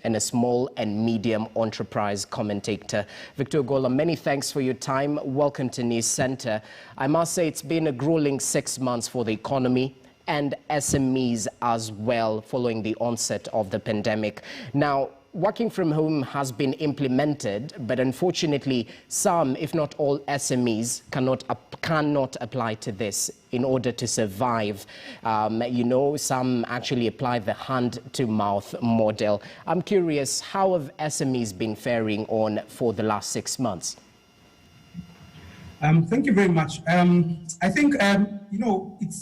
and a small and medium enterprise commentator. Victor Gola, many thanks for your time. Welcome to News Center. I must say it's been a grueling 6 months for the economy and SMEs as well following the onset of the pandemic. Now, working from home has been implemented, but unfortunately, some, if not all SMEs cannot apply to this in order to survive. Some actually apply the hand-to-mouth model. I'm curious, how have SMEs been faring on for the last 6 months? Thank you very much. I think,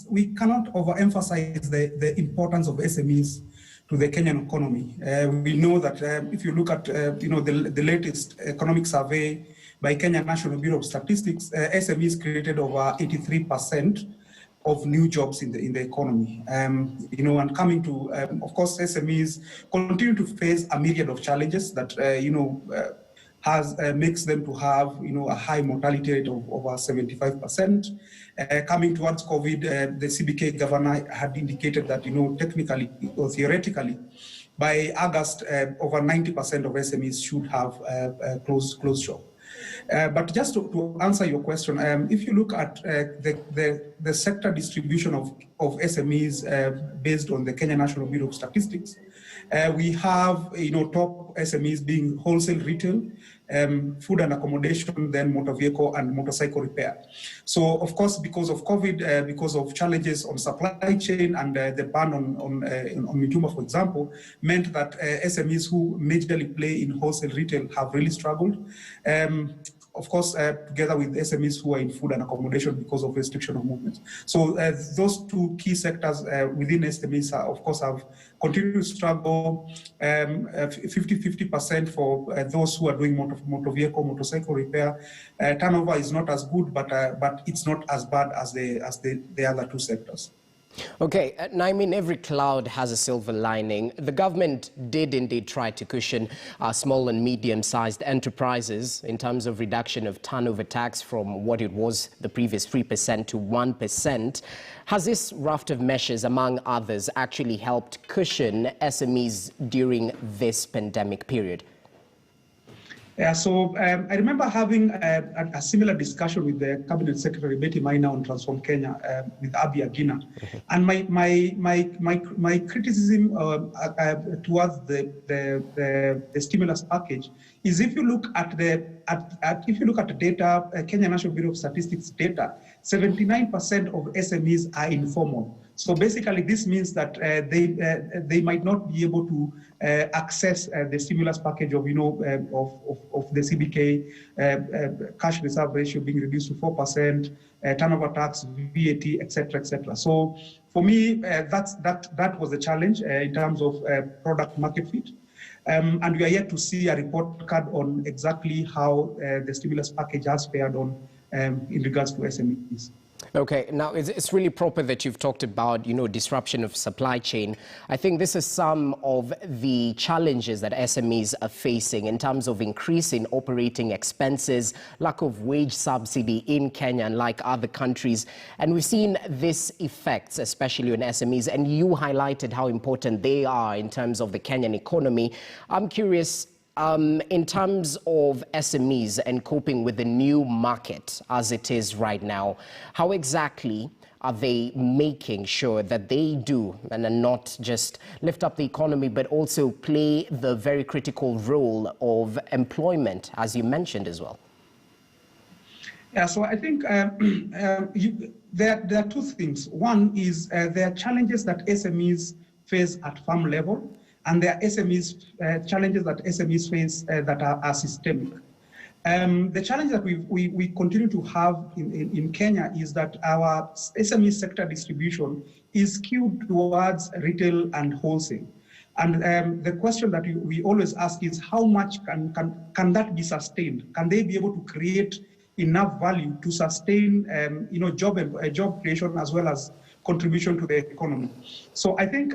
we cannot overemphasize the importance of SMEs to the Kenyan economy. We know that if you look at, the latest economic survey by Kenya National Bureau of Statistics, SMEs created over 83% of new jobs in the economy. And coming to, of course, SMEs continue to face a myriad of challenges that, makes them to have, a high mortality rate of over 75%. Coming towards COVID, the CBK governor had indicated that, technically or theoretically, by August, over 90% of SMEs should have closed shop. But just to answer your question, if you look at the sector distribution of SMEs based on the Kenya National Bureau of Statistics, we have, top SMEs being wholesale retail, food and accommodation, then motor vehicle and motorcycle repair. So, of course, because of COVID, because of challenges on supply chain and the ban on Mituma, for example, meant that SMEs who majorly play in wholesale retail have really struggled. Of course, together with SMEs who are in food and accommodation because of restriction of movement. So those two key sectors within SMEs, of course, have continued to struggle. 50% for those who are doing motor vehicle, motorcycle repair. Turnover is not as good, but it's not as bad as the other two sectors. Okay, now I mean every cloud has a silver lining. The government did indeed try to cushion small and medium-sized enterprises in terms of reduction of turnover tax from what it was the previous 3% to 1%. Has this raft of measures, among others, actually helped cushion SMEs during this pandemic period? Yeah, so I remember having a similar discussion with the Cabinet Secretary Betty Maina on Transform Kenya with Abi Agina, and my criticism towards the stimulus package is if you look at the data, Kenya National Bureau of Statistics data, 79% of SMEs are informal. So basically, this means that they might not be able to access the stimulus package of the CBK cash reserve ratio being reduced to 4%, turnover tax, VAT, etc., etc. So for me, that was the challenge in terms of product market fit. And we are yet to see a report card on exactly how the stimulus package has fared on in regards to SMEs. Okay, now it's really proper that you've talked about, disruption of supply chain. I think this is some of the challenges that SMEs are facing in terms of increasing operating expenses, lack of wage subsidy in Kenya, unlike other countries. And we've seen this effects, especially on SMEs, and you highlighted how important they are in terms of the Kenyan economy. I'm curious, in terms of SMEs and coping with the new market as it is right now, how exactly are they making sure that they do and not just lift up the economy, but also play the very critical role of employment, as you mentioned as well? Yeah, so I think there are two things. One is there are challenges that SMEs face at farm level, and there are challenges that SMEs face that are systemic. The challenge that we continue to have in Kenya is that our SME sector distribution is skewed towards retail and wholesale. And the question that we always ask is how much can that be sustained? Can they be able to create enough value to sustain job creation as well as contribution to the economy? So I think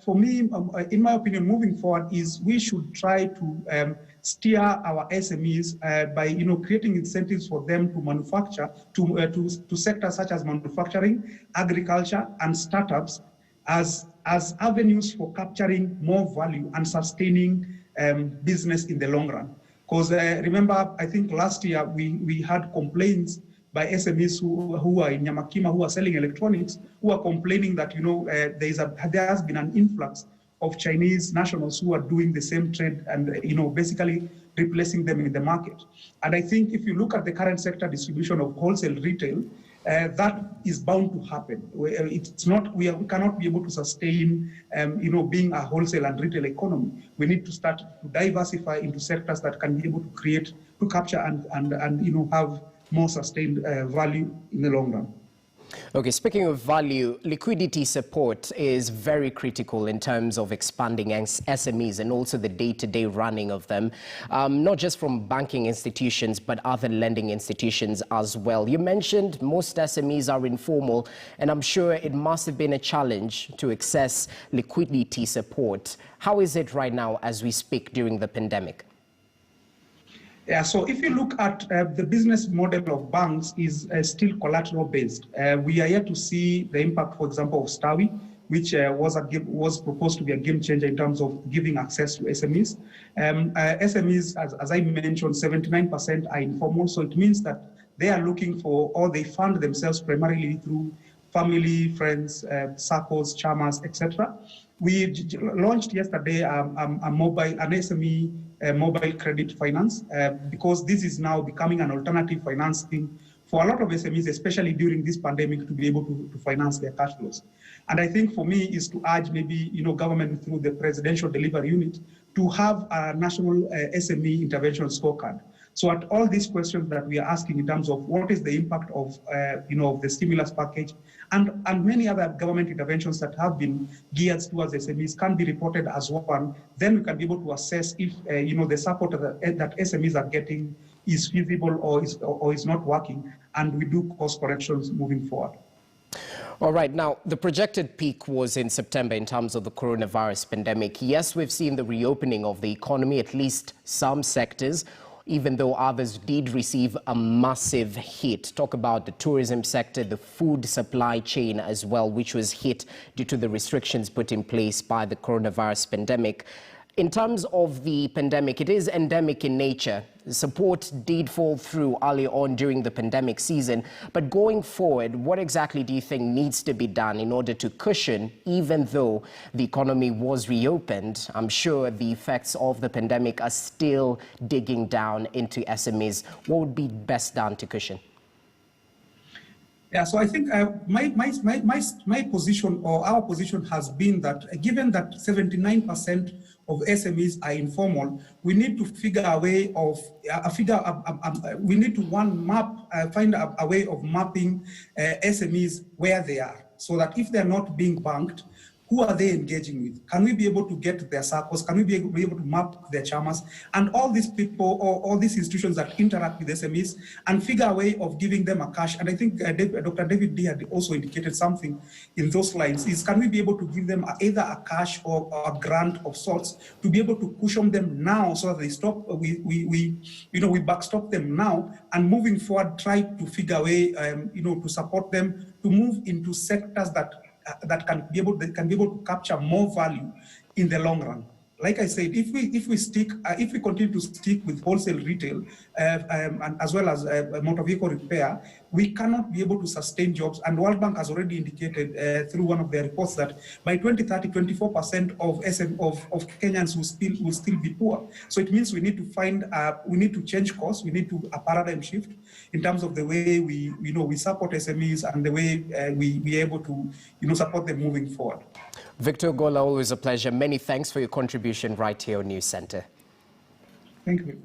for me, in my opinion, moving forward is we should try to steer our SMEs by creating incentives for them to manufacture to sectors such as manufacturing, agriculture, and startups as avenues for capturing more value and sustaining business in the long run. Because remember, I think last year we had complaints by SMEs who are in Nyamakima, who are selling electronics, who are complaining that, you know, there has been an influx of Chinese nationals who are doing the same trade and, you know, basically replacing them in the market. And I think if you look at the current sector distribution of wholesale retail, that is bound to happen. It's not, we cannot be able to sustain, you know, being a wholesale and retail economy. We need to start to diversify into sectors that can be able to create, to capture and you know, have more sustained value in the long run. Okay, speaking of value, liquidity support is very critical in terms of expanding SMEs and also the day-to-day running of them, not just from banking institutions, but other lending institutions as well. You mentioned most SMEs are informal, and I'm sure it must have been a challenge to access liquidity support. How is it right now as we speak during the pandemic? Yeah, so if you look at the business model of banks is still collateral based. We are yet to see the impact, for example, of STAWI, which was proposed to be a game changer in terms of giving access to SMEs. SMEs, as I mentioned, 79% are informal, so it means that they are looking for, or they fund themselves primarily through family, friends, circles, chamas, etc. We launched yesterday an SME mobile credit finance because this is now becoming an alternative financing for a lot of SMEs, especially during this pandemic, to be able to finance their cash flows. And I think for me is to urge maybe, you know, government through the Presidential Delivery Unit to have a national SME intervention scorecard. So at all these questions that we are asking in terms of what is the impact of, you know, of the stimulus package and many other government interventions that have been geared towards SMEs can be reported as one, then we can be able to assess if, you know, the support that SMEs are getting is feasible or is not working, and we do course corrections moving forward. All right. Now, the projected peak was in September in terms of the coronavirus pandemic. Yes, we've seen the reopening of the economy, at least some sectors, even though others did receive a massive hit. Talk about the tourism sector, the food supply chain as well, which was hit due to the restrictions put in place by the coronavirus pandemic. In terms of the pandemic, it is endemic in nature. Support did fall through early on during the pandemic season. But going forward, what exactly do you think needs to be done in order to cushion, even though the economy was reopened? I'm sure the effects of the pandemic are still digging down into SMEs. What would be best done to cushion? Yeah, so I think my position, or our position, has been that given that 79% of SMEs are informal, we need to figure a way of we need to find a way of mapping SMEs where they are, so that if they're not being banked, who are they engaging with? Can we be able to get their circles? Can we be able to map their chamas and all these people or all these institutions that interact with SMEs and figure a way of giving them a cash? And I think Dr. David D had also indicated something in those lines, is can we be able to give them either a cash or a grant of sorts to be able to cushion them now so that they stop, we backstop them now, and moving forward, try to figure a way, to support them to move into sectors that can be able to capture more value in the long run. Like I said, if we continue to stick with wholesale retail and as well as motor vehicle repair, we cannot be able to sustain jobs. And World Bank has already indicated through one of their reports that by 2030, 24% of Kenyans will still be poor. So it means we need to change course. We need a paradigm shift in terms of the way we support SMEs and the way we be able to support them moving forward. Victor Gola, always a pleasure. Many thanks for your contribution right here on News Center. Thank you.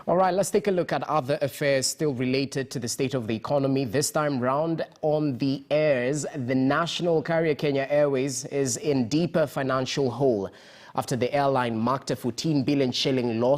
All right, let's take a look at other affairs still related to the state of the economy. This time round on the airs, the national carrier Kenya Airways is in deeper financial hole after the airline marked a 14 billion shilling loss